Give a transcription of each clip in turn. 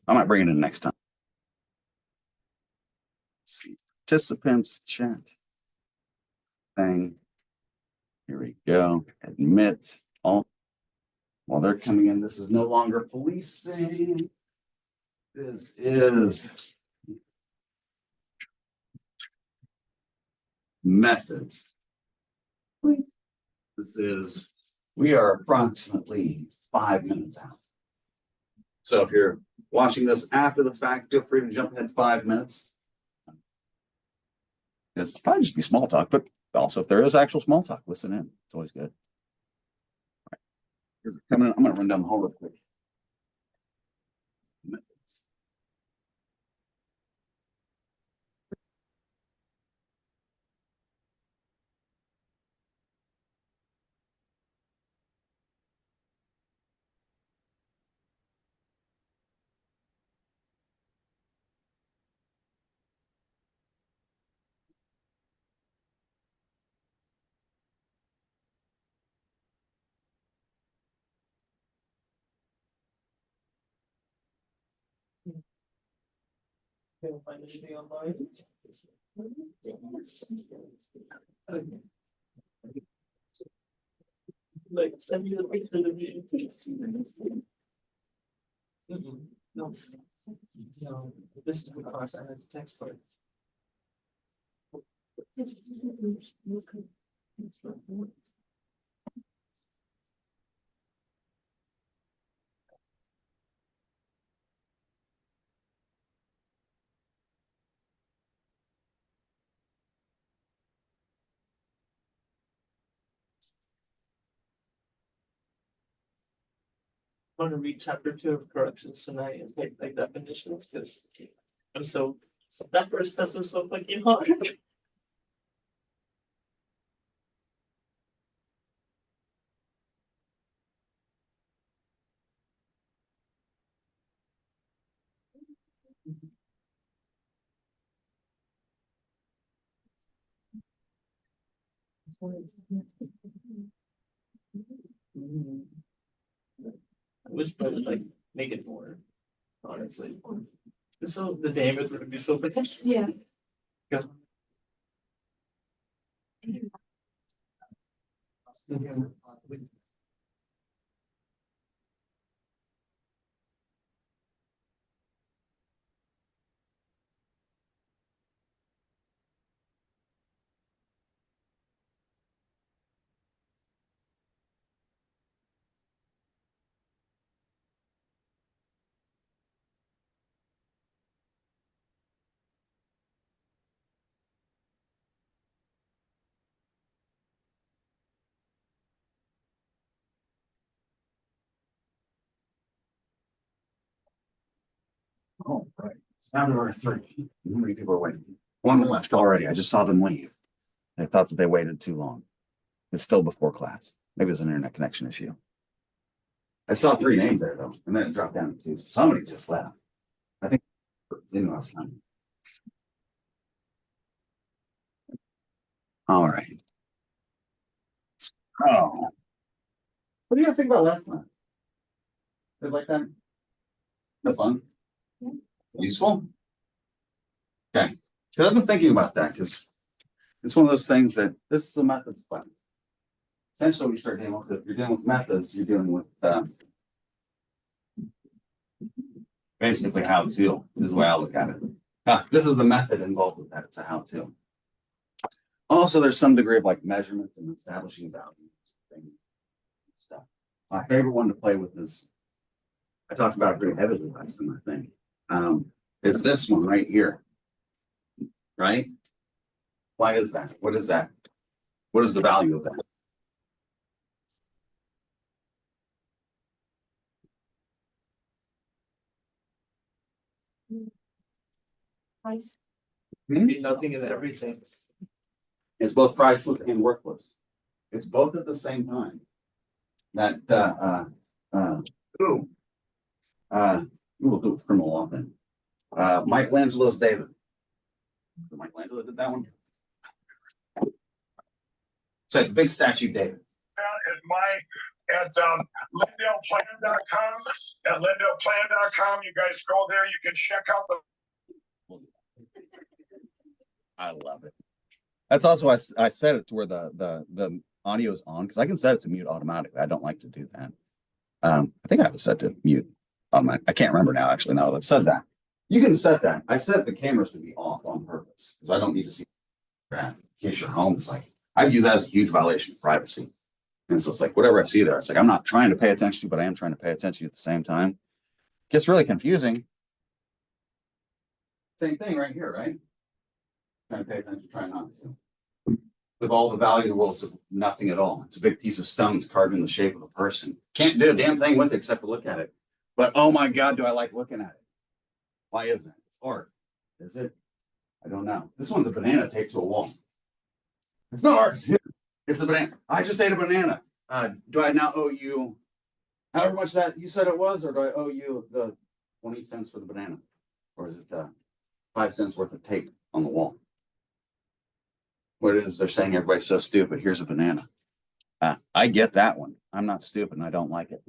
I might bring it in next time. Let's see. Participants chat thing. Here we go. Admit all. While they're coming in, this is no longer policing. This is methods. This is, we are approximately 5 minutes out. So if you're watching this after the fact, feel free to jump ahead 5 minutes. It's probably just be small talk, but also if there is actual small talk, listen in. It's always good. All right. Coming in, I'm going to run down the hall real quick. Methods. Can't find anything online. Like send me the picture of the meeting. No, no, this is the class and it's textbook. I'm gonna read chapter 2 of corrections tonight and take like definitions because I'm so that first test was so fucking hard. I wish I would like make it more, honestly. So the damage would be so potential. Yeah. Go. Oh, right. It's now number 3. How many people are waiting? 1 left already. I just saw them leave. I thought that they waited too long. It's still before class. Maybe it's an internet connection issue. I saw 3 names there though, and then it dropped down to 2. So somebody just left. I think Zeno was coming. All right. Oh. What do you guys think about last class? It was like that? No fun? Yeah. Useful? Okay. Because I've been thinking about that because it's one of those things that this is a methods class. Essentially, when you start dealing with it, if you're dealing with methods, you're dealing with basically how to is the way I look at it. This is the method involved with that. It's a how to. Also, there's some degree of like measurements and establishing values and stuff. My favorite one to play with is, I talked about it pretty heavily last time, I think. Is this one right here. Right? Why is that? What is that? What is the value of that? Price. Be nothing and everything. It's both priceless and worthless. It's both at the same time. That we'll do with criminal law then. Michelangelo's David. Michelangelo did that one. So the big statue, David. At my at LindellPlan.com. At LindellPlan.com, you guys go there. You can check out the. I love it. That's also I set it to where the audio is on because I can set it to mute automatically. I don't like to do that. I think I have it set to mute on my. I can't remember now. Actually, now that I've said that, you can set that. I set the cameras to be off on purpose because I don't need to see that. In case you're home, it's like I view that as a huge violation of privacy. And so it's like whatever I see there, it's like I'm not trying to pay attention to, but I am trying to pay attention at the same time. It gets really confusing. Same thing right here, right? Trying to pay attention, trying not to. With all the value in the world, it's nothing at all. It's a big piece of stone that's carved in the shape of a person. Can't do a damn thing with it except for look at it. But oh my God, do I like looking at it? Why is that? It's art. Is it? I don't know. This one's a banana taped to a wall. It's not art. It's a banana. I just ate a banana. Do I now owe you however much that you said it was, or do I owe you the 20 cents for the banana? Or is it 5 cents worth of tape on the wall? What it is, they're saying everybody's so stupid. Here's a banana. I get that one. I'm not stupid and I don't like it.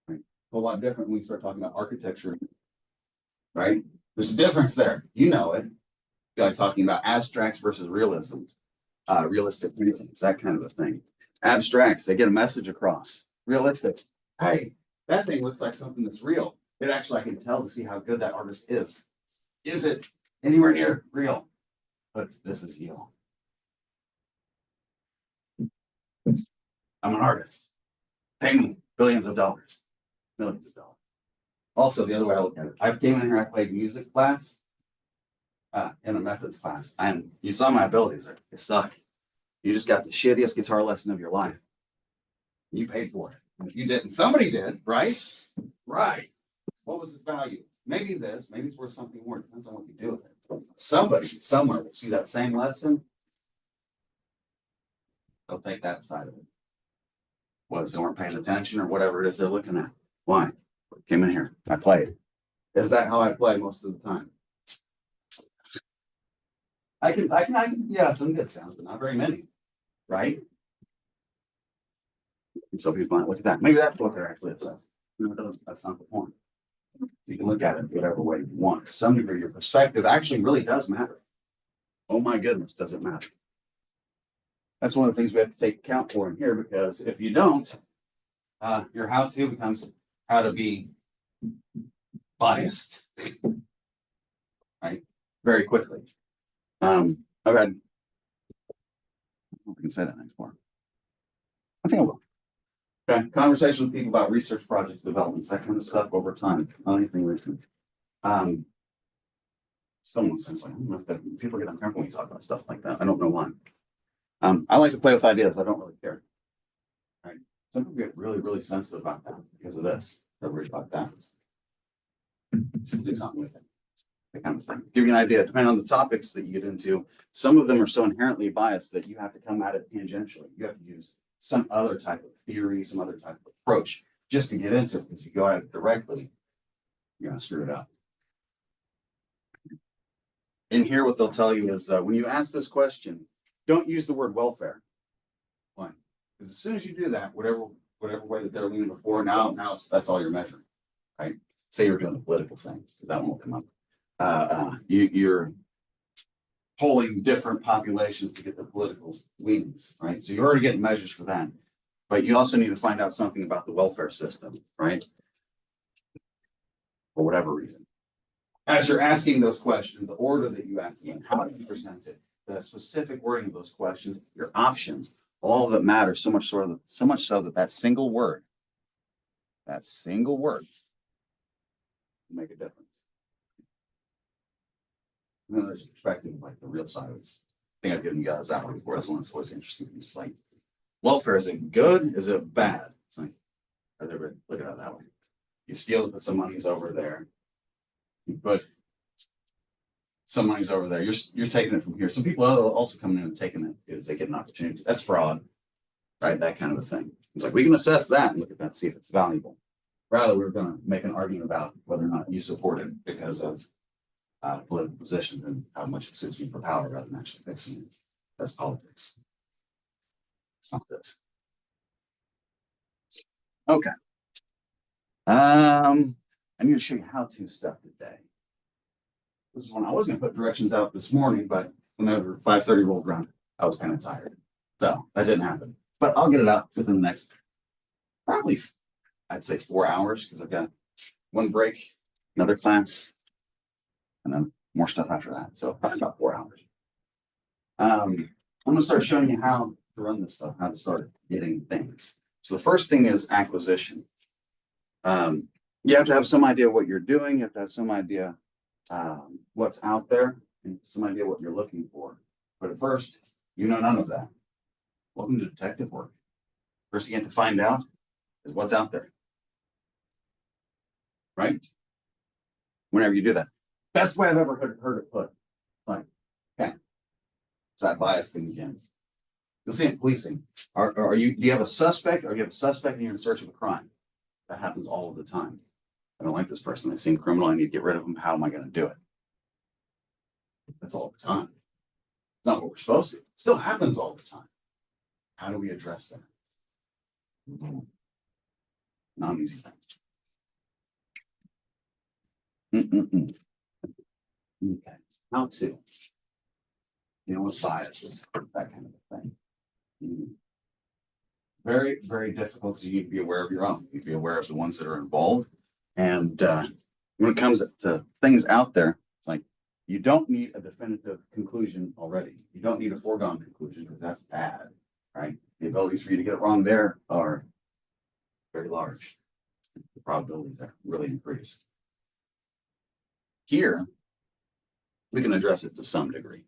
Right? A whole lot different when we start talking about architecture, right? There's a difference there. You know it. You're like talking about abstracts versus realisms, realistic paintings, that kind of a thing. Abstracts, they get a message across. Realistic, hey, that thing looks like something that's real. It actually, I can tell to see how good that artist is. Is it anywhere near real? But this is you. I'm an artist. Pay me billions of dollars, millions of dollars. Also, the other way I look at it, I came in here, I played music class, in a methods class, and you saw my abilities there. They suck. You just got the shittiest guitar lesson of your life. You paid for it. And if you didn't, somebody did, right? Right. What was its value? Maybe this, maybe it's worth something more. Depends on what you do with it. Somebody somewhere will see that same lesson. They'll take that side of it. What, they weren't paying attention or whatever it is they're looking at. Why? Came in here. I played. Is that how I play most of the time? I can, yeah, some good sounds, but not very many, right? And so people might look at that. Maybe that's what they're actually obsessed. No, that's not the point. You can look at it whatever way you want. To some degree, your perspective actually really does matter. Oh my goodness, does it matter? That's one of the things we have to take account for in here, because if you don't, your how-to becomes how to be biased, right? Very quickly. I've had, I don't know if I can say that anymore. I think I will. Okay, conversation with people about research projects, developments, that kind of stuff over time. Not anything recent. Still no sense. Like, I don't know if that, people get uncomfortable when you talk about stuff like that. I don't know why. I like to play with ideas. I don't really care. Right? Some people get really, really sensitive about that because of this. They're worried about that. So do something with it. That kind of thing. Give you an idea, depending on the topics that you get into, some of them are so inherently biased that you have to come at it tangentially. You have to use some other type of theory, some other type of approach just to get into it, because if you go at it directly, you're going to screw it up. In here, what they'll tell you is when you ask this question, don't use the word welfare. Why? Because as soon as you do that, whatever way that they're leaning before, now that's all you're measuring, right? Say you're doing the political thing, because that won't come up. You're polling different populations to get the political leanings, right? So you're already getting measures for that, but you also need to find out something about the welfare system, right? For whatever reason. As you're asking those questions, the order that you ask them, how do you present it, the specific wording of those questions, your options, all of it matters so much so that that single word will make a difference. And then there's a perspective of like the real side of this. I think I've given you guys that one before. That's one that's always interesting. It's like, welfare, is it good? Is it bad? It's like, I've never look at it that way. You steal it, but some money's over there. You put some money's over there. You're taking it from here. Some people are also coming in and taking it because they get an opportunity. That's fraud, right? That kind of a thing. It's like, we can assess that and look at that and see if it's valuable. Rather, we're going to make an argument about whether or not you support it because of political position and how much it suits you for power rather than actually fixing it. That's politics. It's not this. Okay. I need to show you how to stuff today. This is when I was gonna put directions out this morning, but whenever 5:30 rolled around, I was kind of tired. So that didn't happen, but I'll get it out within the next, probably, I'd say 4 hours, because I've got one break, another class, and then more stuff after that. So probably about 4 hours. I'm gonna start showing you how to run this stuff, how to start getting things. So the first thing is acquisition. You have to have some idea what you're doing. You have to have some idea what's out there and some idea what you're looking for. But at first, you know none of that. Welcome to detective work. First you get to find out is what's out there. Right? Whenever you do that. Best way I've ever heard it put. Like, okay. It's that bias thing again. You'll see in policing. Do you have a suspect, or do you have a suspect and you're in search of a crime? That happens all of the time. I don't like this person. They seem criminal. I need to get rid of them. How am I going to do it? That's all the time. It's not what we're supposed to. Still happens all the time. How do we address that? Not an easy thing. Okay. How to? You know what bias is, that kind of a thing. Very, very difficult, because you need to be aware of your own. You need to be aware of the ones that are involved. And when it comes to things out there, it's like you don't need a definitive conclusion already. You don't need a foregone conclusion, because that's bad, right? The abilities for you to get it wrong there are very large. The probabilities are really increase. Here, we can address it to some degree.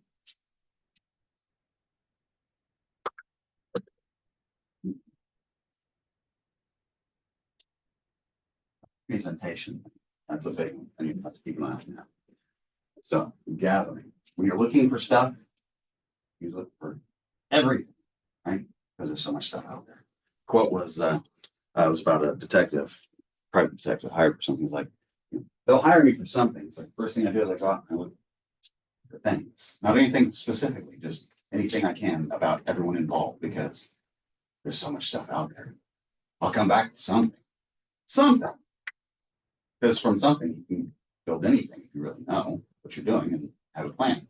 Presentation. That's a big one. And you have to keep an eye on that. So gathering. When you're looking for stuff, you look for everything, right? Because there's so much stuff out there. Quote was about a detective, private detective hired for something. He's like, they'll hire me for something. It's like, first thing I do is I go out and I look for things. Not anything specifically, just anything I can about everyone involved, because there's so much stuff out there. I'll come back to something. Something. Because from something you can build anything if you really know what you're doing and have a plan.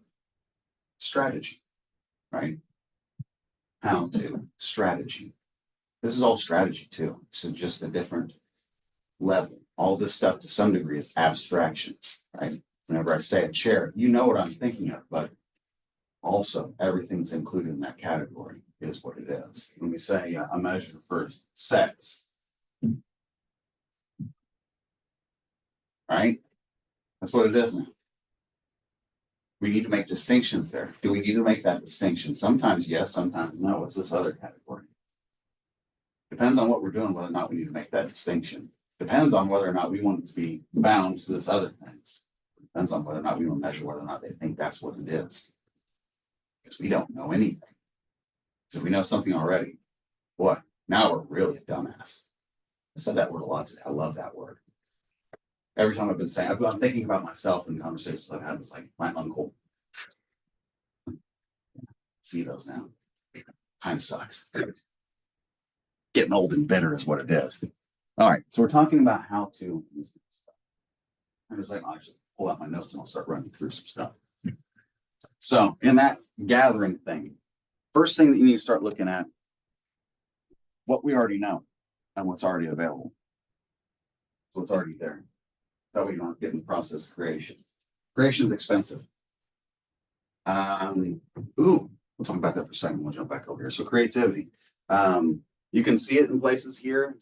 Strategy, right? How to strategy. This is all strategy too. So just a different level. All this stuff to some degree is abstractions, right? Whenever I say a chair, you know what I'm thinking of, but also everything that's included in that category is what it is. When we say a measure for sex, right? That's what it is now. We need to make distinctions there. Do we need to make that distinction? Sometimes yes, sometimes no. What's this other category? Depends on what we're doing, whether or not we need to make that distinction. Depends on whether or not we want it to be bound to this other thing. Depends on whether or not we want to measure whether or not they think that's what it is. Because we don't know anything. So we know something already. Boy, now we're really a dumbass. I said that word a lot today. I love that word. Every time I've been saying, I'm thinking about myself in conversations I've had with like my uncle. See those now. Time sucks. Getting old and bitter is what it is. All right, so we're talking about how to. I'm just like, I'll just pull out my notes and I'll start running through some stuff. So in that gathering thing, first thing that you need to start looking at, what we already know and what's already available. So it's already there. That way you don't get in the process of creation. Creation is expensive. We'll talk about that for a second. We'll jump back over here. So creativity. You can see it in places here.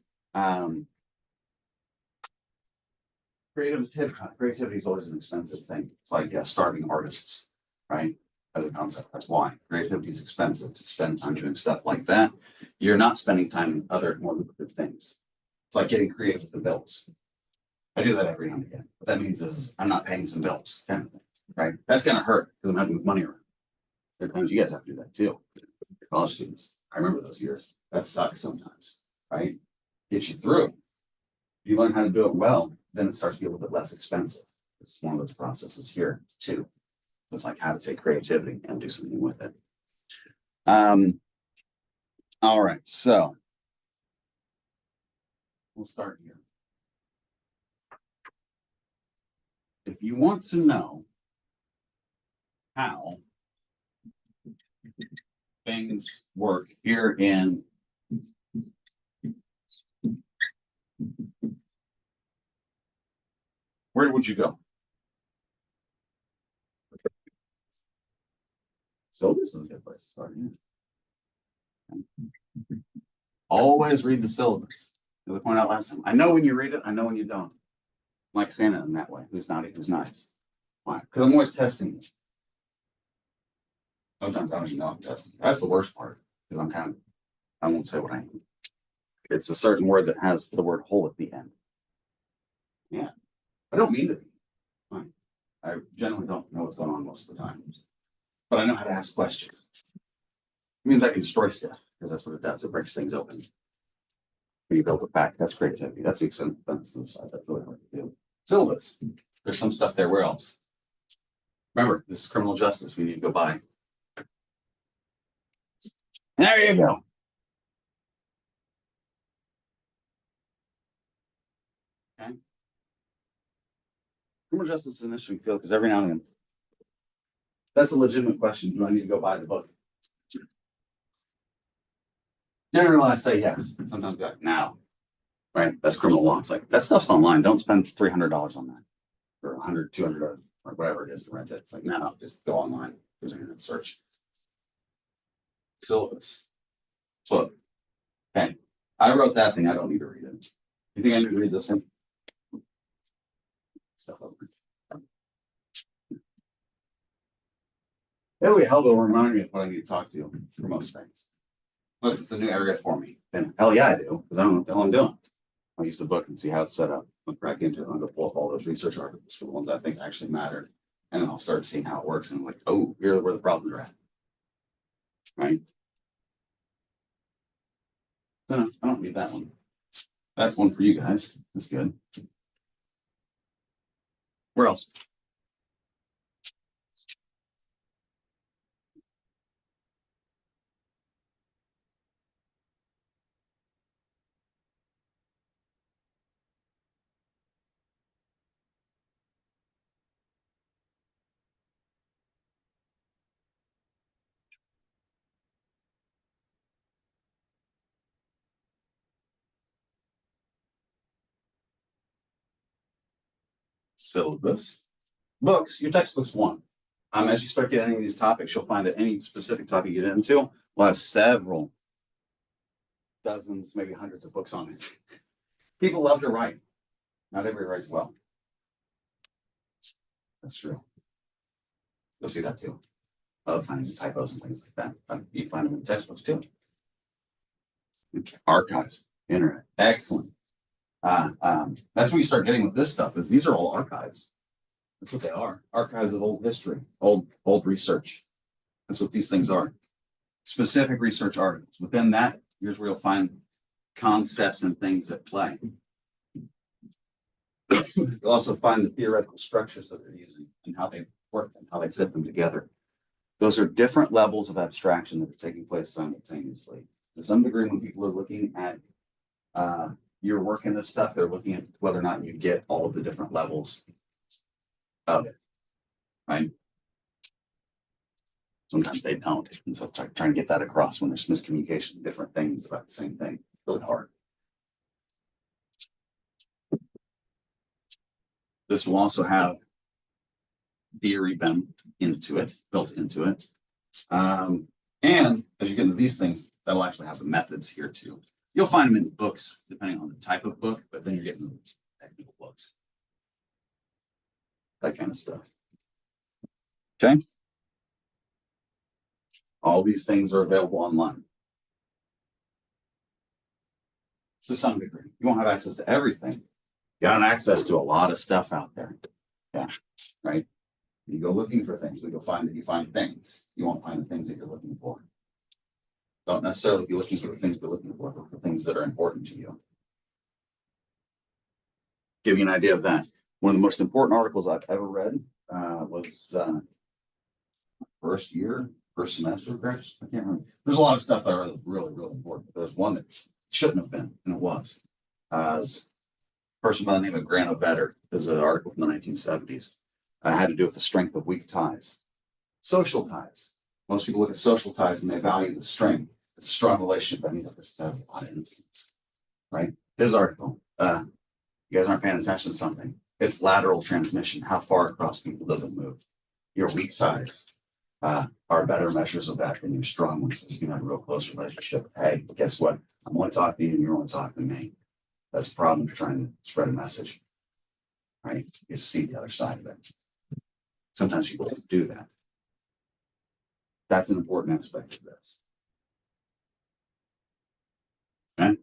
Creativity is always an expensive thing. It's like starving artists, right? As a concept. That's why creativity is expensive, to spend time doing stuff like that. You're not spending time in other more lucrative things. It's like getting creative with the bills. I do that every now and again. What that means is I'm not paying some bills, kind of thing, right? That's gonna hurt because I'm having money around. There are times you guys have to do that too. College students, I remember those years. That sucks sometimes, right? Get you through. If you learn how to do it well, then it starts to be a little bit less expensive. It's one of those processes here too. It's like how to take creativity and do something with it. All right, so We'll start here. If you want to know how things work here in where would you go? So this is a good place to start. Yeah. Always read the syllabus. As I pointed out last time, I know when you read it, I know when you don't. Like Santa in that way, who's naughty, who's nice. Why? Because I'm always testing you. Sometimes I don't even know I'm testing. That's the worst part, because I won't say what I mean. It's a certain word that has the word whole at the end. Yeah. I don't mean to be. Fine. I generally don't know what's going on most of the time. But I know how to ask questions. It means I can destroy stuff, because that's what it does. It breaks things open. When you build it back, that's creativity. That's the expensive side. That's really hard to do. Syllabus. There's some stuff there. Where else? Remember, this is criminal justice. We need to go by. There you go. Okay. Criminal justice is an interesting field because every now and then, that's a legitimate question. Do I need to go buy the book? Generally, I say yes. Sometimes be like, now, right? That's criminal law. It's like, that stuff's online. Don't spend $300 on that or $100, $200 or whatever it is to rent it. It's like, no, just go online. There's an internet search. Syllabus. So, okay. I wrote that thing. I don't need to read it. You think I need to read this one? Stuff over. It'll be a hell of a remind me of what I need to talk to you for most things. Unless it's a new area for me, then hell yeah, I do, because I don't know what the hell I'm doing. I'll use the book and see how it's set up. I'll crack into it. I'll go pull up all those research articles for the ones I think actually matter. And then I'll start seeing how it works. And I'm like, oh, here's where the problems are at. Right? So no, I don't need that one. That's one for you guys. That's good. Where else? Syllabus. Books, your textbook's one. As you start getting into these topics, you'll find that any specific topic you get into will have several dozens, maybe hundreds of books on it. People love to write. Not everybody writes well. That's true. You'll see that too. I love finding typos and things like that. You find them in textbooks too. Archives, internet, excellent. That's what you start getting with this stuff. Is these are all archives. That's what they are. Archives of old history, old research. That's what these things are. Specific research articles. Within that, here's where you'll find concepts and things at play. You'll also find the theoretical structures that they're using and how they work and how they fit them together. Those are different levels of abstraction that are taking place simultaneously. To some degree, when people are looking at your work in this stuff, they're looking at whether or not you get all of the different levels of it, right? Sometimes they don't. And so trying to get that across when there's miscommunication, different things about the same thing, really hard. This will also have theory built into it. And as you get into these things, that'll actually have the methods here too. You'll find them in books, depending on the type of book, but then you're getting technical books. That kind of stuff. Okay. All these things are available online. To some degree. You won't have access to everything. You got access to a lot of stuff out there. Yeah. Right. You go looking for things, you find things. You won't find the things that you're looking for. Don't necessarily be looking for the things you're looking for, but for things that are important to you. Give you an idea of that. One of the most important articles I've ever read was first semester. I can't remember. There's a lot of stuff that are really, really important. There's one that shouldn't have been, and it was. A person by the name of Grant Vetter. There's an article from the 1970s. Had to do with the strength of weak ties. Social ties. Most people look at social ties and they value the strength. It's a strong relationship. That means that person has a lot of influence, right? His article. You guys aren't paying attention to something. It's lateral transmission. How far across people does it move? Your weak ties are better measures of that than your strong ones. You can have a real close relationship. Hey, guess what? I'm only talking to you and you're only talking to me. That's the problem if you're trying to spread a message, right? You see the other side of it. Sometimes people don't do that. That's an important aspect of this. Okay.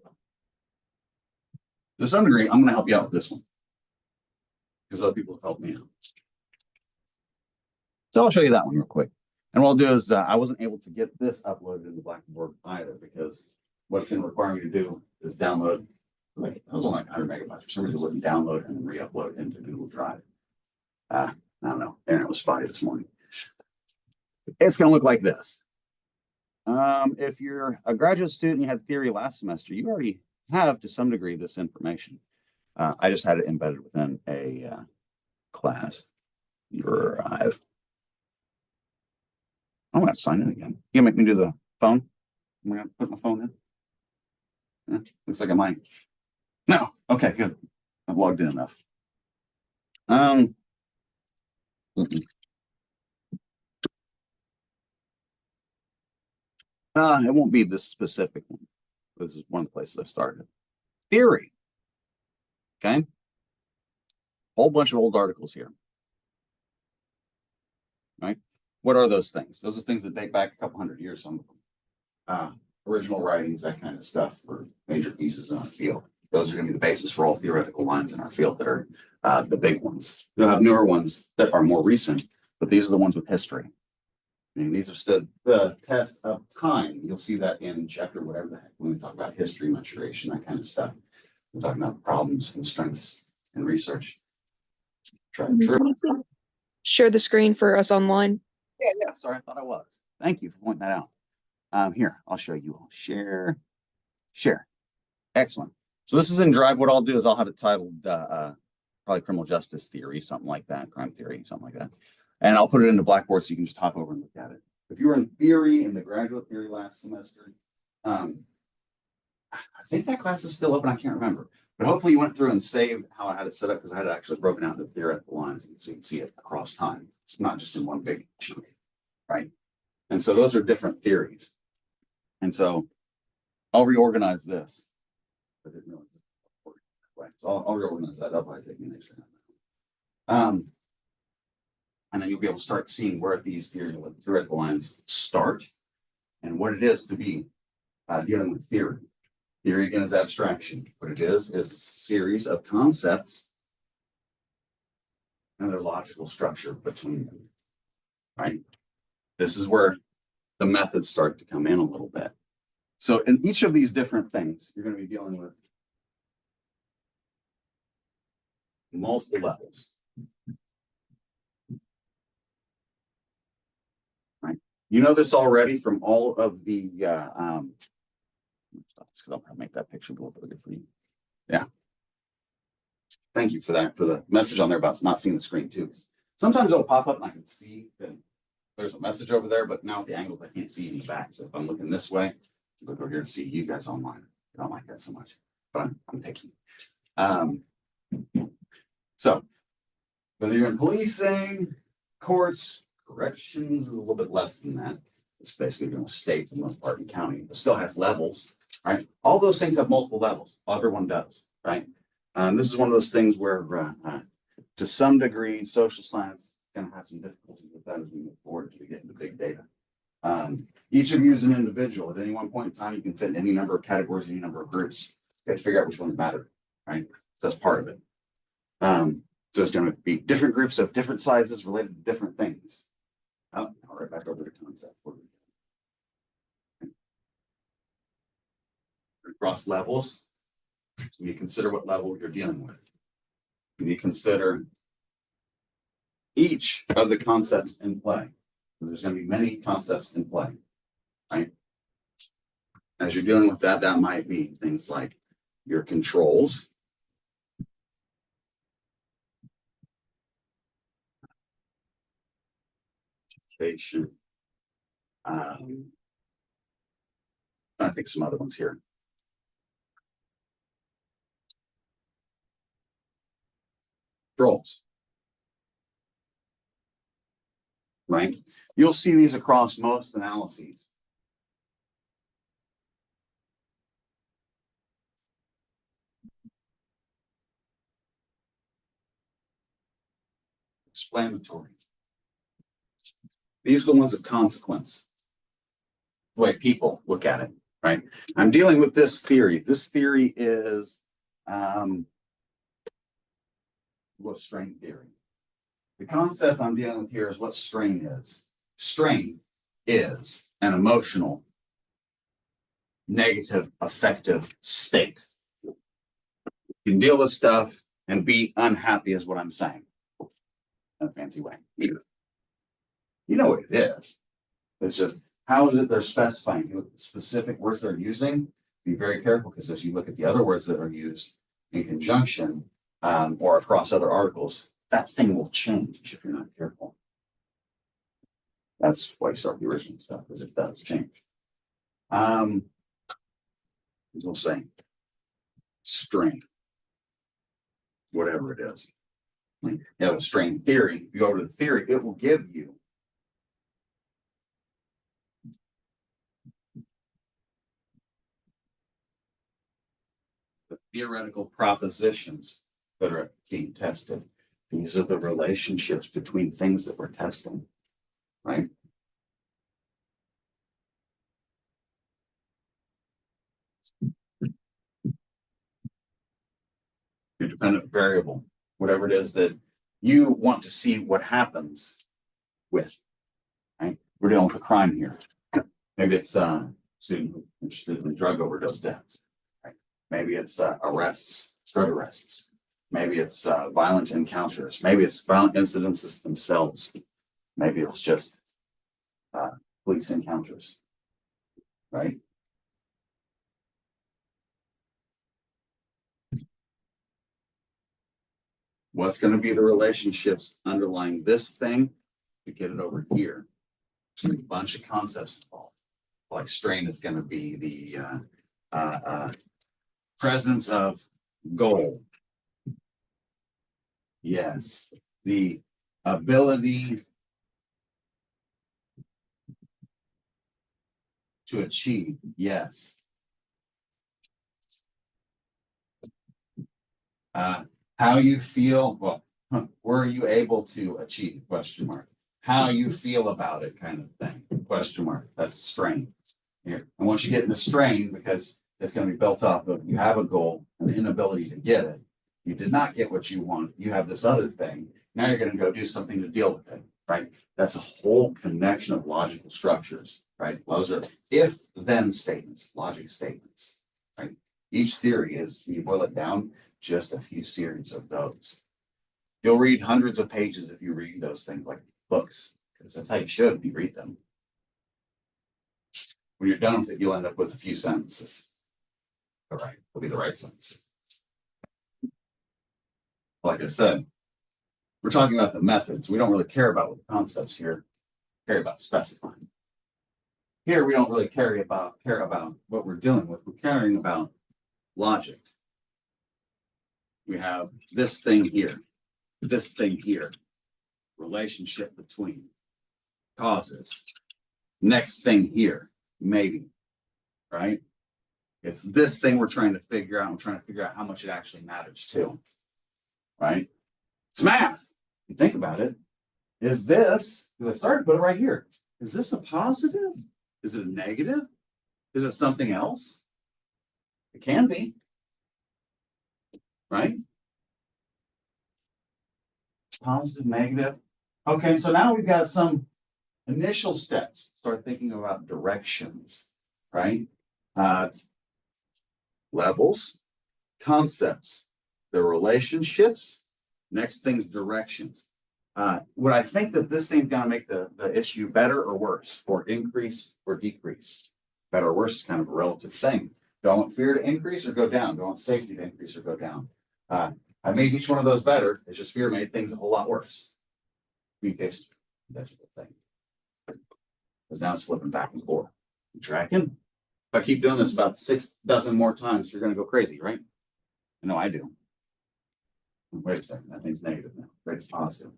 To some degree, I'm going to help you out with this one because other people have helped me out. So I'll show you that one real quick. And what I'll do is I wasn't able to get this uploaded into Blackboard either because what it's going to require me to do is download. Like it was only like 100 megabytes. For some reason, it wouldn't download and then re-upload into Google Drive. I don't know. Internet was spotty this morning. It's going to look like this. If you're a graduate student, you had theory last semester, you already have to some degree this information. I just had it embedded within a class. I'm gonna have to sign in again. You gonna make me do the phone? I'm gonna put my phone in. Yeah, looks like I might. No. Okay, good. I've logged in enough. It won't be this specific one. This is one of the places I started. Theory. Okay. Whole bunch of old articles here. Right. What are those things? Those are things that date back a couple hundred years, some of them. Original writings, that kind of stuff for major pieces in our field. Those are going to be the basis for all theoretical lines in our field that are the big ones. You'll have newer ones that are more recent, but these are the ones with history. I mean, these are stood the test of time. You'll see that in chapter whatever the heck, when we talk about history, maturation, that kind of stuff. We're talking about problems and strengths and research. Try and true. Can you please share the screen for us online? Yeah. Sorry, I thought I was. Thank you for pointing that out. Here, I'll show you all. Share. Excellent. So this is in Drive. What I'll do is I'll have it titled probably criminal justice theory, something like that, crime theory, something like that. And I'll put it into Blackboard so you can just hop over and look at it. If you were in theory, in the graduate theory last semester, I think that class is still open. I can't remember. But hopefully you went through and saved how I had it set up because I had it actually broken out into theoretical lines so you can see it across time. It's not just in one big chunk, right? And so those are different theories. And so I'll reorganize this. I didn't realize it. Right. So I'll reorganize that. That'll probably take me an extra time. And then you'll be able to start seeing where these theoretical lines start and what it is to be dealing with theory. Theory, again, is abstraction. What it is a series of concepts and their logical structure between them, right? This is where the methods start to come in a little bit. So in each of these different things, you're going to be dealing with multiple levels. Right? You know this already from all of the because I'll probably make that picture a little bit bigger for you. Yeah. Thank you for that, for the message on there about not seeing the screen too. Sometimes it'll pop up and I can see that there's a message over there, but now at the angle I can't see any back. So if I'm looking this way, I'll go here to see you guys online. I don't like that so much, but I'm picky. So whether you're in policing, courts, corrections is a little bit less than that. It's basically going to state for the most part in county, but still has levels, right? All those things have multiple levels. Everyone does, right? This is one of those things where, to some degree, social science is going to have some difficulties with that as we move forward as we get into big data. Each of you is an individual. At any one point in time, you can fit in any number of categories, any number of groups. You have to figure out which ones matter, right? So that's part of it. So it's going to be different groups of different sizes related to different things. All right, back over to concept. Across levels, you consider what level you're dealing with. You consider each of the concepts in play. There's going to be many concepts in play, right? As you're dealing with that, that might be things like your controls. Station. I think some other ones here. Controls. Right? You'll see these across most analyses. Explanatory. These are the ones of consequence. The way people look at it, right? I'm dealing with this theory. This theory is what strain theory. The concept I'm dealing with here is what strain is. Strain is an emotional, negative, affective state. You can deal with stuff and be unhappy is what I'm saying. In a fancy way. You know what it is. It's just, how is it they're specifying? You look at the specific words they're using, be very careful, because as you look at the other words that are used in conjunction or across other articles, that thing will change if you're not careful. That's why you start the original stuff, because it does change. We'll say strain, whatever it is. You have a strain theory. If you go over to the theory, it will give you the theoretical propositions that are being tested. These are the relationships between things that we're testing, right? Your dependent variable, whatever it is that you want to see what happens with, right? We're dealing with a crime here. Maybe it's a student interested in drug overdose deaths, right? Maybe it's arrests, drug arrests. Maybe it's violent encounters. Maybe it's violent incidences themselves. Maybe it's just police encounters, right? What's going to be the relationships underlying this thing to get it over here? There's a bunch of concepts involved. Like strain is going to be the presence of goal. Yes, the ability to achieve. Yes. How you feel, well, were you able to achieve, question mark. How you feel about it kind of thing, question mark. That's strain. Here. And once you get into strain, because it's going to be built off of you have a goal and the inability to get it. You did not get what you want. You have this other thing. Now you're going to go do something to deal with it, right? That's a whole connection of logical structures, right? Those are if-then statements, logic statements, right? Each theory is, when you boil it down, just a few series of those. You'll read hundreds of pages if you read those things like books, because that's how you should if you read them. When you're done with it, you'll end up with a few sentences. All right, will be the right sentences. Like I said, we're talking about the methods. We don't really care about what the concepts here. We care about specifying. Here, we don't really care about what we're dealing with. We're caring about logic. We have this thing here, relationship between causes. Next thing here, maybe, right? It's this thing we're trying to figure out. We're trying to figure out how much it actually matters too, right? It's math. You think about it. Is this, because I started to put it right here. Is this a positive? Is it a negative? Is it something else? It can be, right? Positive, negative. Okay, so now we've got some initial steps. Start thinking about directions, right? Levels, concepts, the relationships, next thing's directions. Would I think that this thing's going to make the issue better or worse, or increase or decrease? Better or worse is kind of a relative thing. Do I want fear to increase or go down? Do I want safety to increase or go down? I made each one of those better. It's just fear made things a whole lot worse. Communication, that's a good thing. Because now it's flipping back and forth. You tracking? If I keep doing this about 6 dozen more times, you're gonna go crazy, right? I know I do. Wait a second, that thing's negative now. Right, it's positive.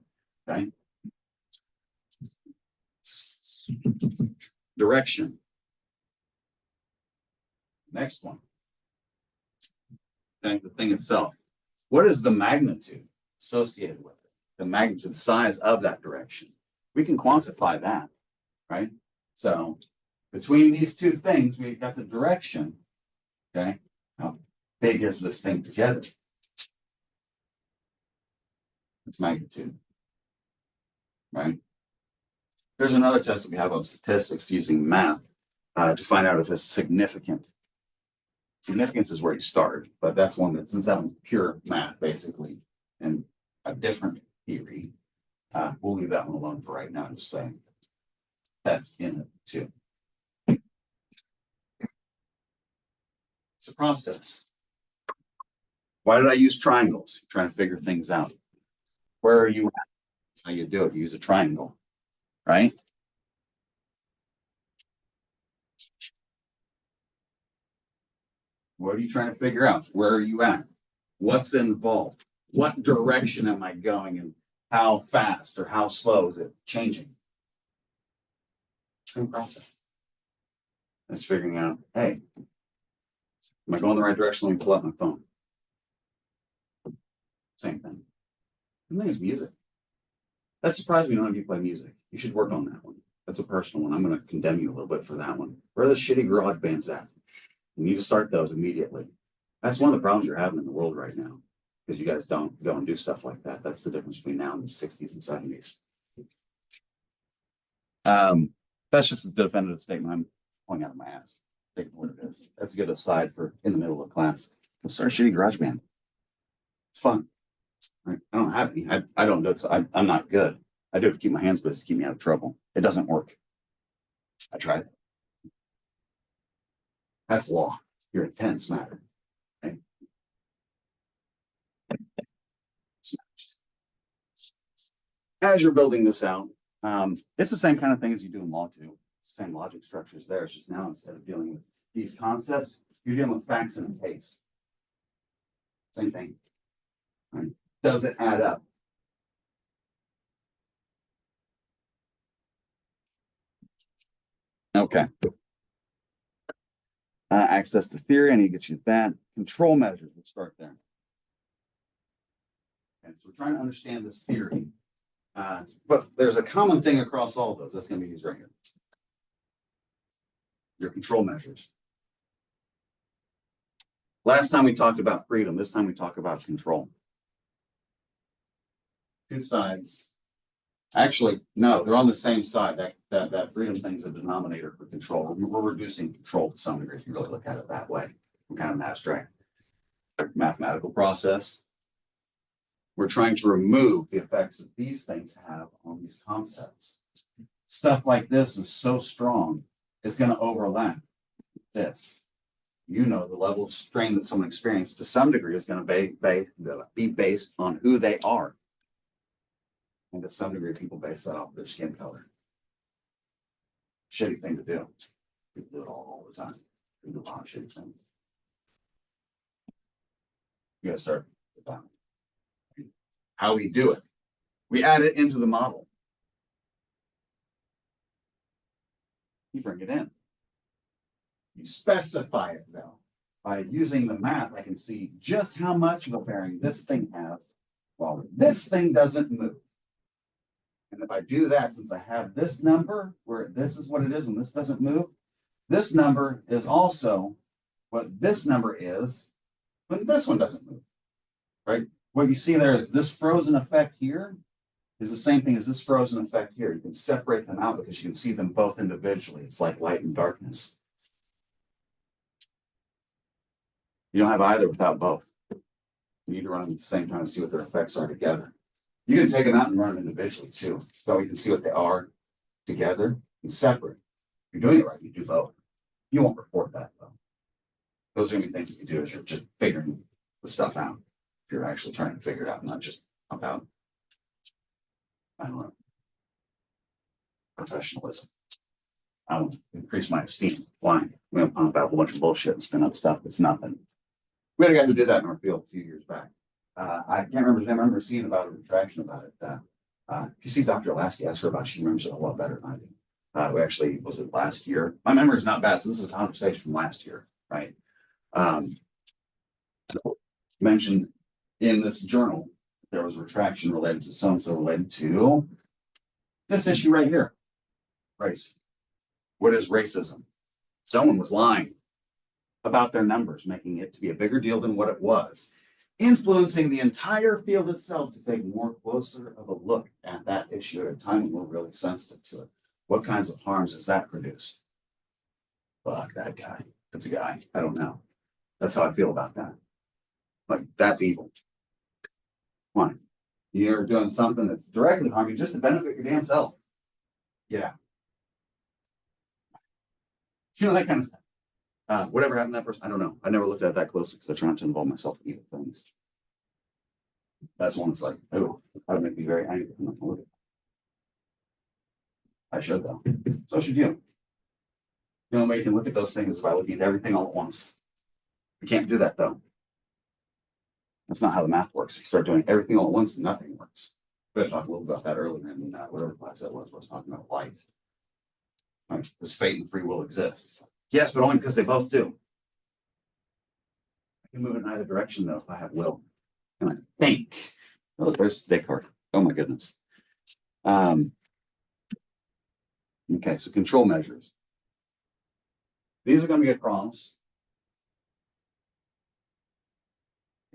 Okay. Direction. Next one. Okay, the thing itself. What is the magnitude associated with it? The magnitude, the size of that direction. We can quantify that, right? So between these two things, we've got the direction. Okay, how big is this thing together? It's magnitude, right? There's another test that we have on statistics using math to find out if it's significant. Significance is where you start, but that's one that, since that one's pure math, basically, and a different theory, we'll leave that one alone for right now. Just saying that's in it too. It's a process. Why did I use triangles? Trying to figure things out. Where are you at? That's how you do it. You use a triangle, right? What are you trying to figure out? Where are you at? What's involved? What direction am I going and how fast or how slow is it changing? Same process. It's figuring out, hey, am I going the right direction? Let me pull up my phone. Same thing. The thing is music. That surprised me none of you play music. You should work on that one. That's a personal one. I'm going to condemn you a little bit for that one. Where are the shitty garage bands at? You need to start those immediately. That's one of the problems you're having in the world right now, because you guys don't go and do stuff like that. That's the difference between now and the 60s and 70s. That's just a definitive statement I'm pulling out of my ass. Take it for what it is. That's a good aside for in the middle of class. Go start a shitty garage band. It's fun. Right? I don't have any. I don't do it. I'm not good. I do it to keep my hands busy, to keep me out of trouble. It doesn't work. I tried. That's law. Your intents matter. Right? As you're building this out, it's the same kind of thing as you do in law too. Same logic structures there. It's just now instead of dealing with these concepts, you're dealing with facts in a case. Same thing. Right? Does it add up? Okay. Access to theory, I need to get you that. Control measures, we'll start there. Okay, so we're trying to understand this theory. But there's a common thing across all of those. That's going to be used right here. Your control measures. Last time we talked about freedom. This time we talk about control. Two sides. Actually, no, they're on the same side. That freedom thing's a denominator for control. We're reducing control to some degree if you really look at it that way. We're kind of an abstract mathematical process. We're trying to remove the effects that these things have on these concepts. Stuff like this is so strong, it's going to overlap this. You know, the level of strain that someone experienced to some degree is going to be based on who they are. And to some degree, people base that off their skin color. Shitty thing to do. People do it all the time. People do a lot of shitty things. You gotta start with that. How we do it. We add it into the model. You bring it in. You specify it though. By using the math, I can see just how much of a bearing this thing has while this thing doesn't move. And if I do that, since I have this number, where this is what it is when this doesn't move, this number is also what this number is when this one doesn't move, right? What you see there is this frozen effect here is the same thing as this frozen effect here. You can separate them out because you can see them both individually. It's like light and darkness. You don't have either without both. You need to run them at the same time to see what their effects are together. You can take them out and run them individually too. So you can see what they are together and separate. If you're doing it right, you do both. You won't report that though. Those are gonna be things that you do as you're just figuring the stuff out. If you're actually trying to figure it out, not just about, I don't know, professionalism. I will increase my esteem. Why? We don't pump out a bunch of bullshit and spin up stuff that's nothing. We had a guy who did that in our field a few years back. I can't remember his name. I remember seeing about a retraction about it. If you see Dr. Lasky, ask her about it. She remembers it a lot better than I do. We actually, was it last year? My memory is not bad, so this is a conversation from last year, right? Mentioned in this journal, there was retraction related to so-and-so related to this issue right here. Race. What is racism? Someone was lying about their numbers, making it to be a bigger deal than what it was, influencing the entire field itself to take more closer of a look at that issue at a time when we're really sensitive to it. What kinds of harms has that produced? Fuck that guy. It's a guy. I don't know. That's how I feel about that. Like, that's evil. Why? You're doing something that's directly harming just to benefit your damn self. Yeah. You know, that kind of thing. Whatever happened to that person, I don't know. I never looked at it that closely because I try not to involve myself in evil things. That's one that's like, oh, that would make me very angry. I'm not gonna look at it. I should though. So should you. The only way you can look at those things is by looking at everything all at once. You can't do that though. That's not how the math works. If you start doing everything all at once, nothing works. We talked a little about that earlier in whatever class that was. I was talking about light. Right? Does fate and free will exist? Yes, but only because they both do. I can move in either direction though if I have will. And I think. Oh, there's Descartes. Oh my goodness. Okay, so control measures. These are going to get problems.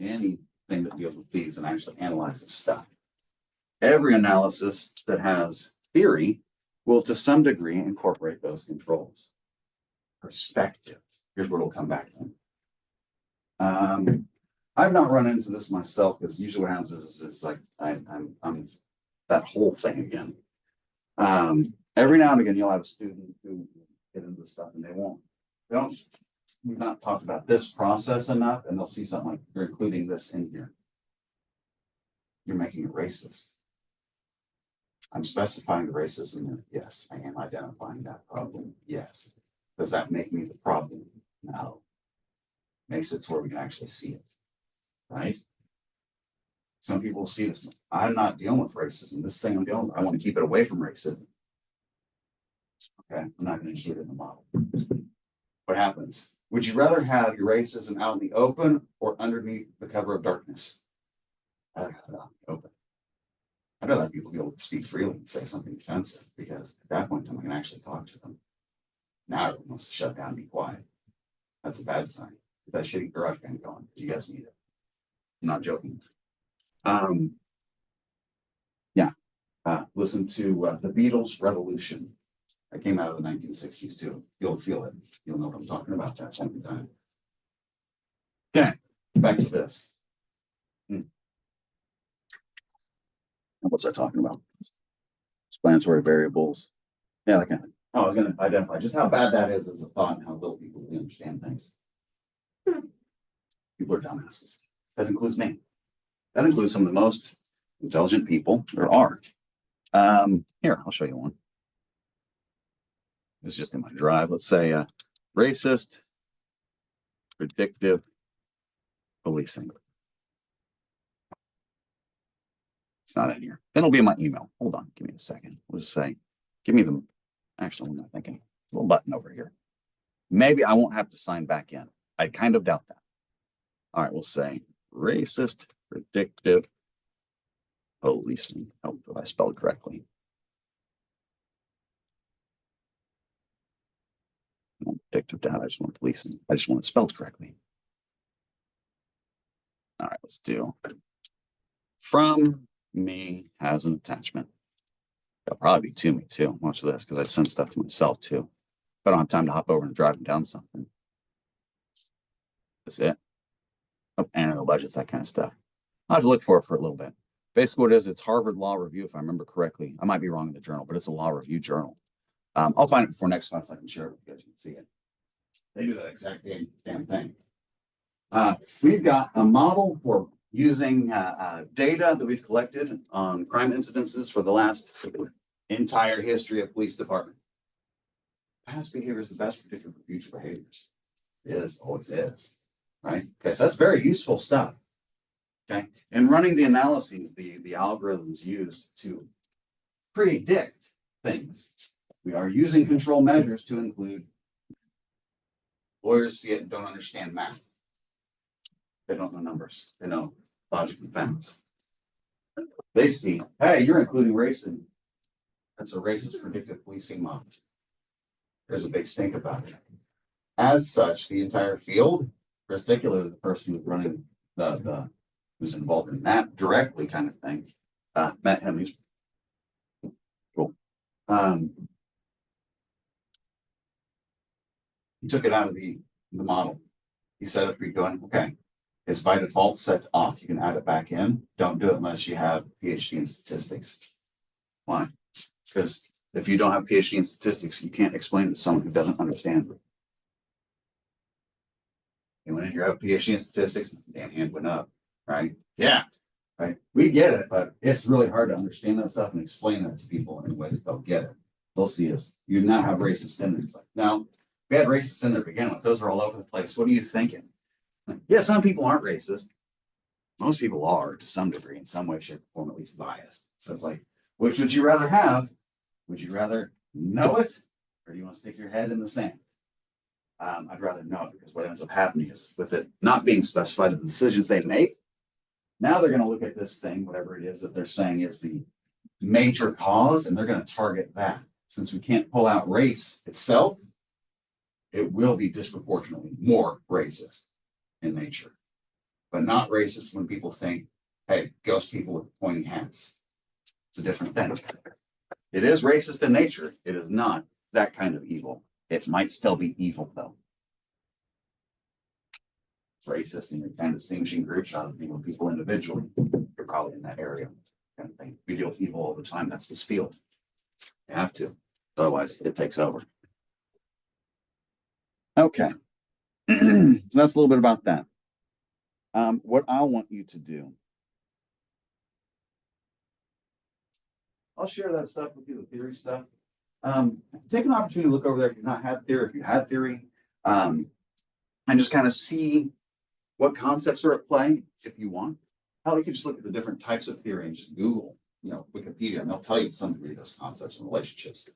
Anything that deals with these and actually analyzes stuff. Every analysis that has theory will to some degree incorporate those controls. Perspective. Here's where it'll come back in. I've not run into this myself because usually what happens is it's like I'm that whole thing again. Every now and again you'll have a student who get into this stuff and we've not talked about this process enough, and they'll see something like you're including this in here. You're making it racist. I'm specifying the racism. Yes, I am identifying that problem. Yes. Does that make me the problem? No. Makes it to where we can actually see it. Right? Some people see this. I'm not dealing with racism. This thing I'm dealing with, I want to keep it away from racism. Okay, I'm not going to include it in the model. What happens? Would you rather have your racism out in the open or underneath the cover of darkness? I'd rather have it out in the open. I'd rather have people be able to speak freely and say something offensive because at that point in time I can actually talk to them. Now everyone wants to shut down and be quiet. That's a bad sign. Get that shitty garage band going. You guys need it. I'm not joking. Listen to the Beatles' Revolution. That came out of the 1960s too. You'll feel it. You'll know what I'm talking about that point in time. Okay, back to this. What's I talking about? Explanatory variables. Yeah, that kind of. Oh, I was going to identify just how bad that is as a thought and how little people really understand things. People are dumbasses. That includes me. That includes some of the most intelligent people there are. Here, I'll show you one. It's just in my drive. Let's say racist, predictive policing. It's not in here. Then it'll be in my email. Hold on, give me a second. We'll just say, give me the, actually, I'm not thinking, little button over here. Maybe I won't have to sign back in. I kind of doubt that. All right, we'll say racist, predictive policing. Oh, if I spelled correctly. I don't predictive data, I just want policing. I just want it spelled correctly. All right, let's do from me has an attachment. It'll probably be to me too, most of this, because I send stuff to myself too. If I don't have time to hop over and drive down something. That's it. Oh, annual budgets, that kind of stuff. I'll have to look for it for a little bit. Basically what it is, it's Harvard Law Review, if I remember correctly. I might be wrong in the journal, but it's a law review journal. I'll find it before next class. I can share it with you guys. You can see it. They do that exact damn thing. We've got a model for using data that we've collected on crime incidences for the last entire history of police department. Past behavior is the best predictor for future behaviors. It is, always is, right? Okay, so that's very useful stuff. Okay, and running the analyses, the algorithms used to predict things. We are using control measures to include lawyers see it and don't understand math. They don't know numbers. They know logic and facts. They see, hey, you're including race in. That's a racist predictive policing model. There's a big stink about it. As such, the entire field, particularly the person who's running who's involved in that directly kind of thing, met him. He's cool. He took it out of the model. He set up, going, okay, it's by default set to off. You can add it back in. Don't do it unless you have PhD in statistics. Why? Because if you don't have PhD in statistics, you can't explain it to someone who doesn't understand it. And when you have a PhD in statistics, damn hand went up, right? Yeah, right. We get it, but it's really hard to understand that stuff and explain that to people in a way that they'll get it. They'll see us. You do not have racist in there. It's like, no, we had racists in there to begin with. Those are all over the place. What are you thinking? Like, yeah, some people aren't racist. Most people are to some degree, in some way, shape, or form, at least biased. So it's like, which would you rather have? Would you rather know it, or do you want to stick your head in the sand? I'd rather know it, because what ends up happening is, with it not being specified, the decisions they make, now they're going to look at this thing, whatever it is that they're saying is the major cause, and they're going to target that. Since we can't pull out race itself, it will be disproportionately more racist in nature, but not racist when people think, hey, ghost people with pointy hats. It's a different thing. It is racist in nature. It is not that kind of evil. It might still be evil, though. It's racist and you're kind of distinguishing groups rather than people individually. You're probably in that area kind of thing. We deal with evil all the time. That's this field. You have to. Otherwise, it takes over. Okay. So that's a little bit about that. What I want you to do, I'll share that stuff with you, the theory stuff. Take an opportunity to look over there if you've not had theory, if you had theory, and just kind of see what concepts are at play if you want. How you can just look at the different types of theory and just Google, Wikipedia, and they'll tell you to some degree those concepts and relationships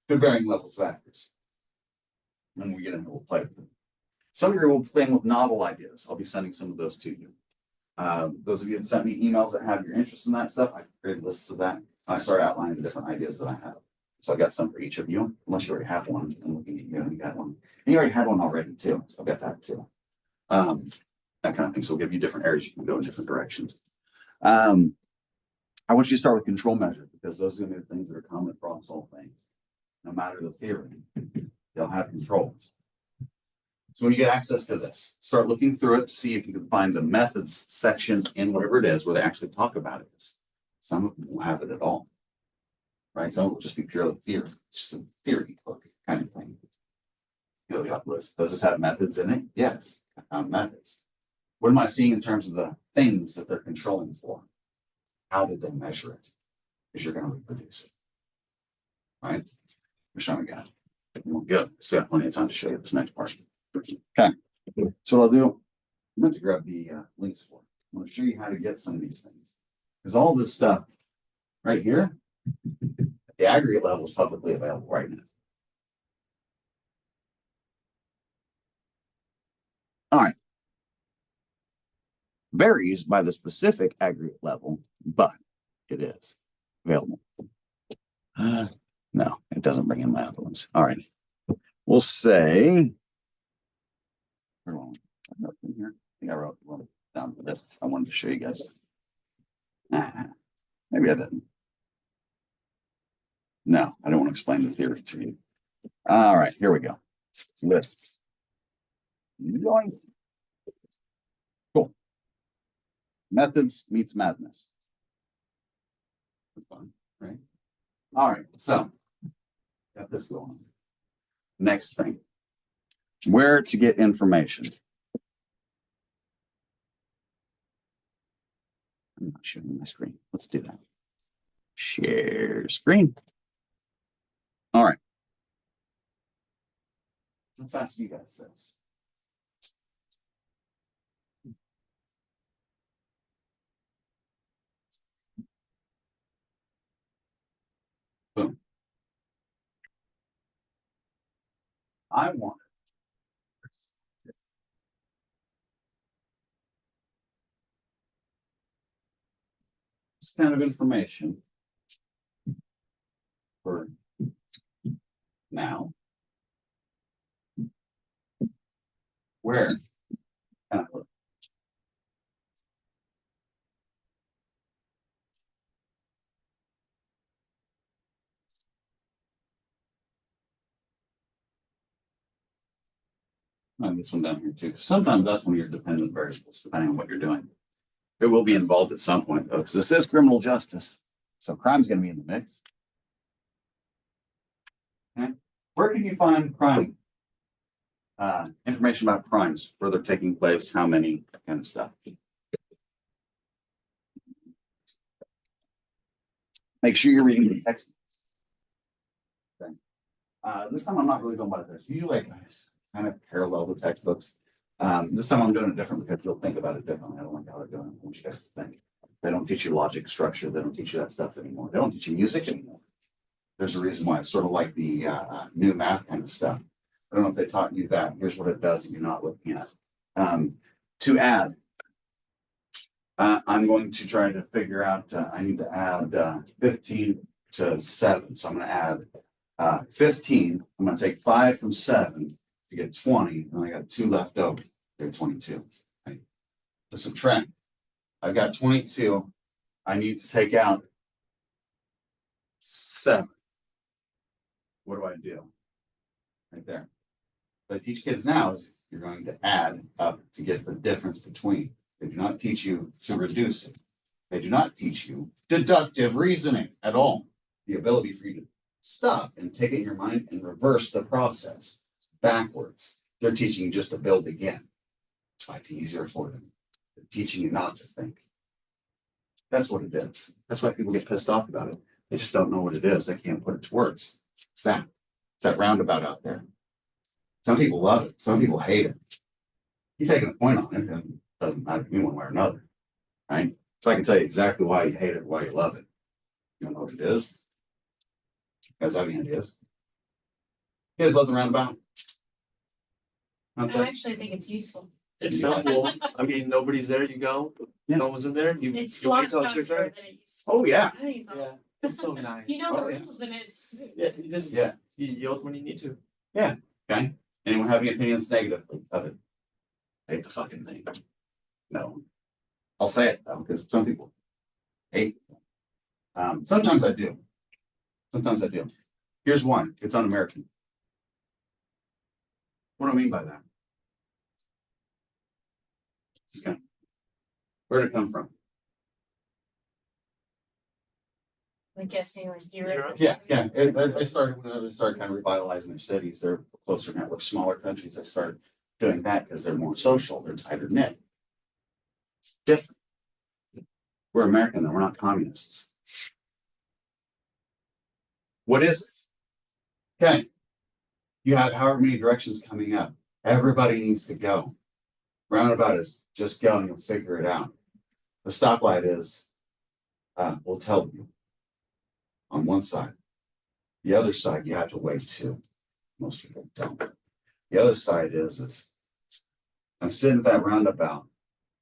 to varying levels of factors. When we get into, we'll play with them. Some degree we'll play with novel ideas. I'll be sending some of those to you. Those of you that sent me emails that have your interest in that stuff, I created lists of that. I started outlining the different ideas that I have. So I've got some for each of you, unless you already have one. I'm looking at you, you got one. And you already had one already too. So I've got that too. That kind of thing. So we'll give you different areas you can go in different directions. I want you to start with control measures, because those are going to be the things that are common across all things. No matter the theory, they'll have controls. So when you get access to this, start looking through it to see if you can find the methods section in whatever it is where they actually talk about it. Some of them won't have it at all, right? Some will just be purely theory. It's just a theory book kind of thing. Does this have methods in it? Yes, I found methods. What am I seeing in terms of the things that they're controlling for? How did they measure it? Because you're going to reproduce it, right? We're showing God. Good. Still got plenty of time to show you this next part. Okay. So what I'll do, I'm going to grab the links for it. I'm going to show you how to get some of these things. Because all this stuff right here, at the aggregate level, is publicly available right now. All right. Varies by the specific aggregate level, but it is available. No, it doesn't bring in my other ones. All right. We'll say, I think I wrote one down for this. I wanted to show you guys. Maybe I didn't. No, I don't want to explain the theory to you. All right, here we go. Lists. Yoink. Cool. Methods meets madness. That's fun, right? All right, so got this going on. Next thing, where to get information. I'm not sharing my screen. Let's do that. Share screen. All right. Let's ask you guys this. Boom. I want this kind of information for now. Where? Kind of and this one down here too. Sometimes that's one of your dependent variables, depending on what you're doing. It will be involved at some point though, because this is criminal justice. So crime's gonna be in the mix. Okay. Where can you find crime? Information about crimes, where they're taking place, how many, that kind of stuff. Make sure you're reading the text. Okay. This time I'm not really going by this. Usually I kind of parallel the textbooks. This time I'm doing it different because you'll think about it differently. I don't like how they're doing it. I want you guys to think. They don't teach you logic, structure. They don't teach you that stuff anymore. They don't teach you music anymore. There's a reason why it's sort of like the new math kind of stuff. I don't know if they taught you that. Here's what it does if you're not looking at it. To add, I'm going to try to figure out, I need to add 15 to 7. So I'm going to add 15. I'm going to take 5 from 7 to get 20. And I got 2 left over. Get 22. Right? To subtract, I've got 22. I need to take out 7. What do I do? Right there. What I teach kids now is you're going to add up to get the difference between. They do not teach you to reduce it. They do not teach you deductive reasoning at all. The ability for you to stop and take it in your mind and reverse the process backwards. They're teaching you just to build again. That's why it's easier for them. They're teaching you not to think. That's what it is. That's why people get pissed off about it. They just don't know what it is. They can't put it to words. It's that. It's that roundabout out there. Some people love it. Some people hate it. You taking a point on it, and it doesn't matter to me one way or another. Right? So I can tell you exactly why you hate it, why you love it. You don't know what it is? You guys have any ideas? You guys love the roundabout? Not I that- actually think it's useful. It's simple. I mean, nobody's there. You go. Yeah. No one's in there. It's a you lot wait till it's your faster turn. than it used. Oh, yeah. I think it's Yeah, it's so nice. You know the Oh, yeah. rules and it's smooth. Yeah, you just Yeah. you yield when you need to. Okay. Anyone have any opinions negative of it? I hate the fucking thing. No. I'll say it though, because some people hate it. Sometimes I do. Sometimes I do. Here's one. It's un-American. What do I mean by that? Okay. Where did it come from? I'm guessing like Europe? Europe. Yeah. They started when they started kind of revitalizing their cities. They're closer networks, smaller countries. They started doing that because they're more social. They're tighter knit. It's different. We're American, though. We're not communists. What is it? Okay. You have however many directions coming up. Everybody needs to go. Roundabout is just go and you'll figure it out. The stoplight is, we'll tell you on one side. The other side, you have to wait too. Most people don't. The other side is I'm sitting at that roundabout.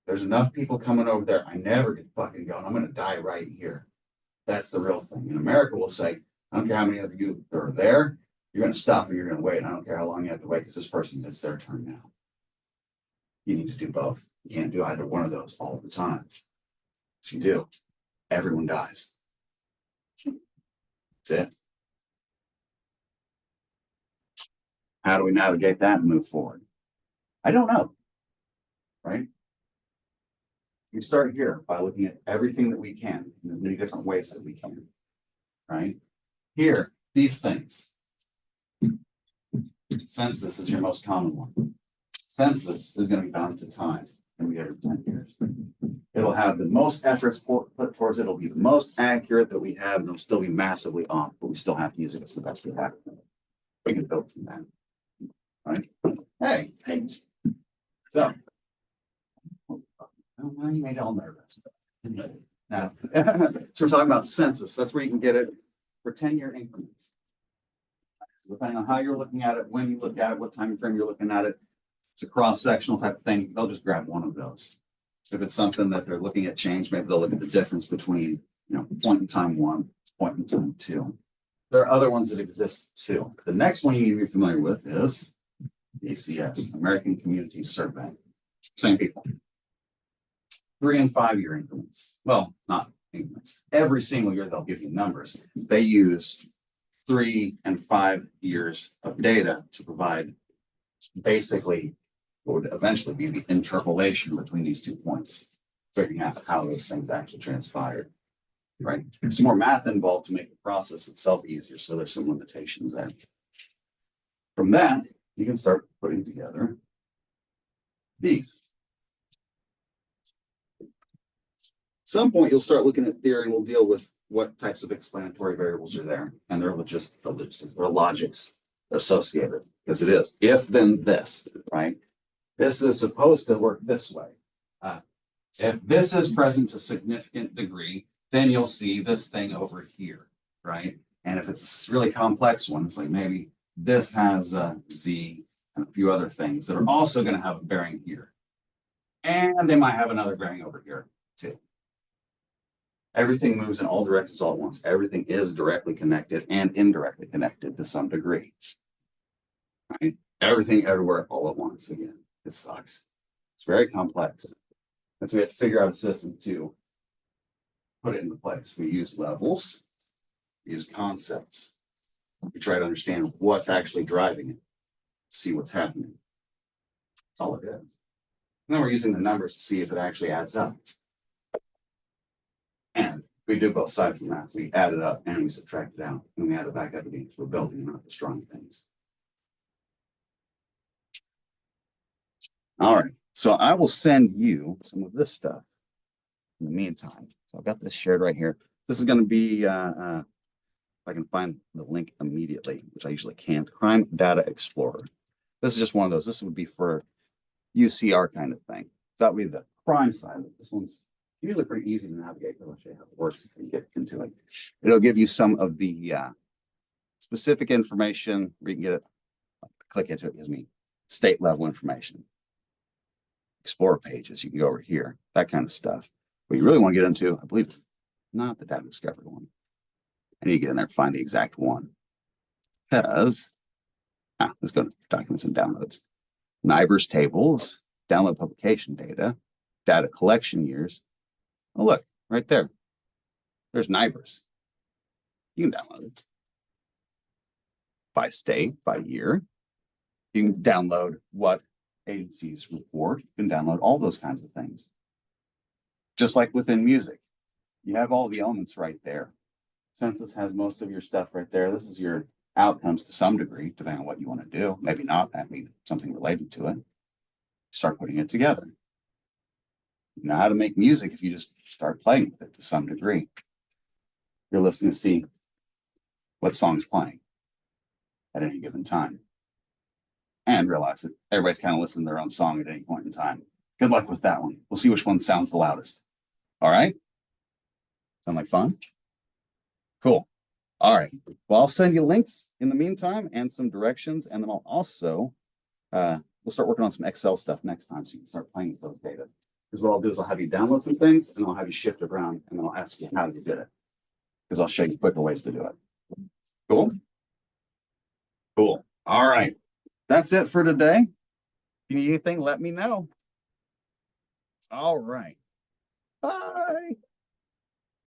There's enough people coming over there. I never get fucking going. I'm going to die right here. That's the real thing. In America, we'll say, I don't care how many of you are there. You're going to stop and you're going to wait. I don't care how long you have to wait because this person, it's their turn now. You need to do both. You can't do either one of those all the time. If you do, everyone dies. That's it. How do we navigate that and move forward? I don't know. Right? We start here by looking at everything that we can in the many different ways that we can. Right? Here, these things. Census is your most common one. Census is going to be bound to time. and we get it 10 years. It'll have the most efforts put towards it. It'll be the most accurate that we have, and it'll still be massively off, but we still have to use it. It's the best we have. We can build from that. Right? Hey. So. Oh, you made it all nervous. Now, so we're talking about census. That's where you can get it for 10-year increments. Depending on how you're looking at it, when you look at it, what time frame you're looking at it, it's a cross-sectional type of thing. They'll just grab one of those. If it's something that they're looking at change, maybe they'll look at the difference between, point in time 1, point in time 2. There are other ones that exist too. The next one you need to be familiar with is the ACS, American Community Survey. Same people. 3 and 5 year increments. Well, not increments. Every single year they'll give you numbers. They use 3 and 5 years of data to provide basically what would eventually be the interpolation between these 2 points, figuring out how those things actually transpired. Right? Some more math involved to make the process itself easier, so there's some limitations there. From that, you can start putting together these. At some point, you'll start looking at theory, and we'll deal with what types of explanatory variables are there, and they're just the logics associated, because it is if then this, right? This is supposed to work this way. If this is present to a significant degree, then you'll see this thing over here, right? And if it's a really complex one, it's like maybe this has a Z and a few other things that are also going to have a bearing here. And they might have another bearing over here too. Everything moves in all directions all at once. Everything is directly connected and indirectly connected to some degree. Right? Everything everywhere all at once again. It sucks. It's very complex. And so we have to figure out a system to put it into place. We use levels, we use concepts. We try to understand what's actually driving it, see what's happening. That's all it is. And then we're using the numbers to see if it actually adds up. And we do both sides of the math. We add it up and we subtract it out. And we add it back up again. So we're building, not destroying things. All right. So I will send you some of this stuff in the meantime. So I've got this shared right here. This is going to be, if I can find the link immediately, which I usually can't, Crime Data Explorer. This is just one of those. This would be for UCR kind of thing. So that would be the crime side of it. This one's usually pretty easy to navigate. I'll show you how it works if you get into it. It'll give you some of the specific information where you can get it. Click into it, gives me state level information. Explorer pages, you can go over here, that kind of stuff. What you really want to get into, I believe, it's not the data discovery one. I need to get in there and find the exact one. Because, let's go to documents and downloads. NIBRS tables, download publication data, data collection years. Oh, look, right there. There's NIBRS. You can download it. By state, by year. You can download what agencies report. You can download all those kinds of things. Just like within music, you have all the elements right there. Census has most of your stuff right there. This is your outcomes to some degree, depending on what you want to do. Maybe not, that means something related to it. Start putting it together. You know how to make music if you just start playing with it to some degree. You're listening to see what song's playing at any given time. And realize that everybody's kind of listening to their own song at any point in time. Good luck with that one. We'll see which one sounds the loudest. All right? Sound like fun? Cool. All right. Well, I'll send you links in the meantime and some directions. And then I'll also, we'll start working on some Excel stuff next time so you can start playing with those data. Because what I'll do is I'll have you download some things and I'll have you shift around and then I'll ask you how you did it. Because I'll show you quicker ways to do it. Cool? Cool. All right. That's it for today. If you need anything, let me know. All right. Bye.